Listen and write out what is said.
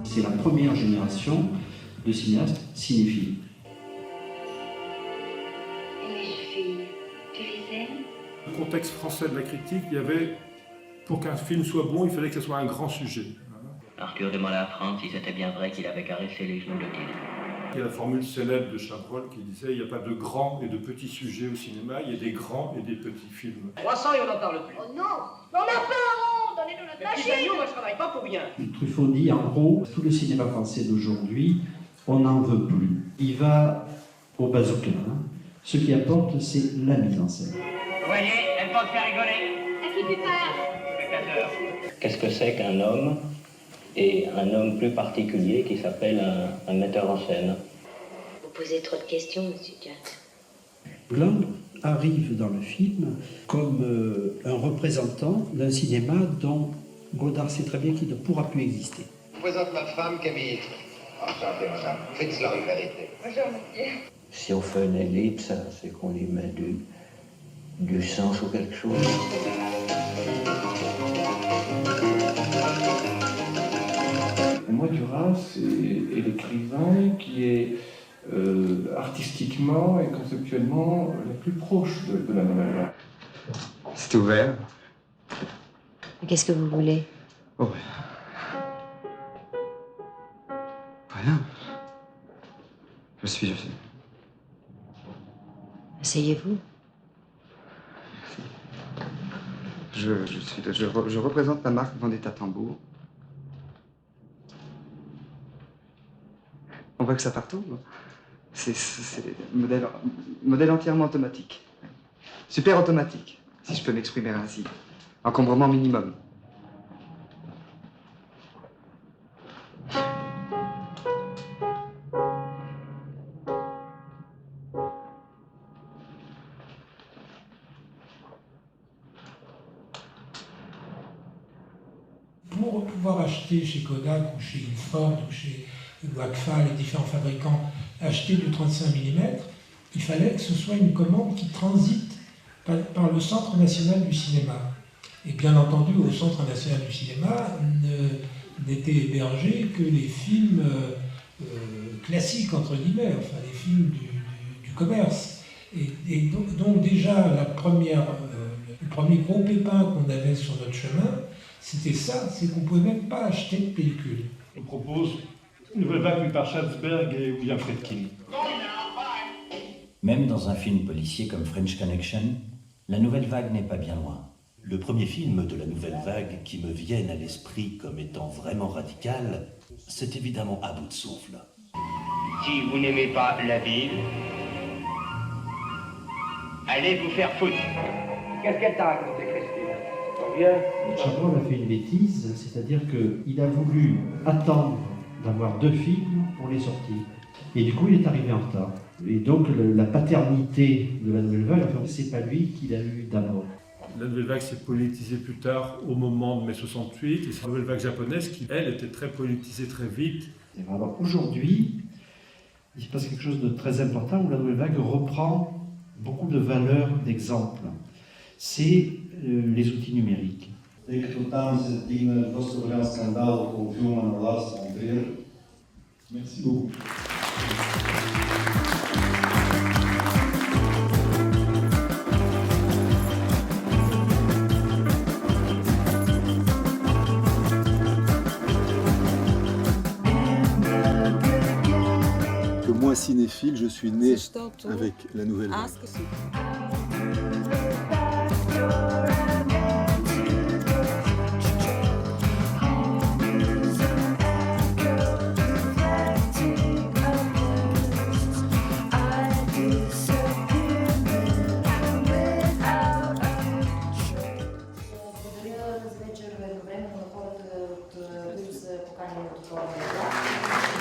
C'est la première génération de cinéastes cinéphiles. Et les filles, tu les aimes? Dans le contexte français de la critique, il y avait, pour qu'un film soit bon, il fallait que ce soit un grand sujet. Arthur demanda à Franz si c'était bien vrai qu'il avait caressé les genoux de Tilly. Il y a la formule célèbre de Chabrol qui disait « Il n'y a pas de grands et de petits sujets au cinéma, il y a des grands et des petits films. » 300 et on n'en parle plus. Oh non! On a peur! Donnez-nous notre Les petits machine! agneaux, moi je travaille pas pour rien. Truffaut dit en gros, tout le cinéma français d'aujourd'hui, on n'en veut plus. Il va au bazooka. Ce qui apporte, c'est la mise en scène. Vous voyez, elle peut te faire rigoler. À qui tu parles? Qu'est-ce que c'est qu'un homme et un homme plus particulier qui s'appelle un metteur en scène? Vous posez trop de questions, monsieur Jack. Gland arrive dans le film comme un représentant d'un cinéma dont Godard sait très bien qu'il ne pourra plus exister. Je vous présente ma femme, Camille. Enchantée, madame. Faites la rivalité. Bonjour, monsieur. Si on fait une ellipse, c'est qu'on lui met du sens ou quelque chose. Pour moi, Duras est l'écrivain qui est artistiquement et conceptuellement le plus proche de la nouvelle vague. C'est ouvert. Qu'est-ce que vous voulez? Oh. Rien. Je suis. Asseyez-vous. Je représente la marque Vendetta Tambour. On voit que ça partout. C'est modèle entièrement automatique. Super automatique, si je peux m'exprimer ainsi. Encombrement minimum. Pour pouvoir acheter chez Kodak ou chez Ilford ou chez Agfa, les différents fabricants, acheter du 35 mm, il fallait que ce soit une commande qui transite par le Centre national du cinéma. Et bien entendu, au Centre national du cinéma n'étaient hébergés que les films classiques, entre guillemets, enfin les films du commerce. Et donc déjà, le premier gros pépin qu'on avait sur notre chemin, c'était ça, c'est qu'on ne pouvait même pas acheter de pellicule. On propose une nouvelle vague vue par Schatzberg et William Friedkin. Même dans un film policier comme French Connection, la nouvelle vague n'est pas bien loin. Le premier film de la nouvelle vague qui me vienne à l'esprit comme étant vraiment radical, c'est évidemment À bout de souffle. Si vous n'aimez pas la ville, allez vous faire foutre. Qu'est-ce qu'elle t'a raconté, Christine? Chabrol a fait une bêtise, c'est-à-dire qu'il a voulu attendre d'avoir 2 films pour les sortir. Et du coup, il est arrivé en retard. Et donc, la paternité de la nouvelle vague, c'est pas lui qui l'a eu d'abord. La nouvelle vague s'est politisée plus tard, au moment de mai 68, et c'est la nouvelle vague japonaise qui, elle, était très politisée très vite. Alors aujourd'hui, il se passe quelque chose de très important où la nouvelle vague reprend beaucoup de valeurs d'exemple. C'est les outils numériques. Merci beaucoup. Que moi, cinéphile, je suis né avec la nouvelle vague. Vreme, în afară de să pokanie tuturor.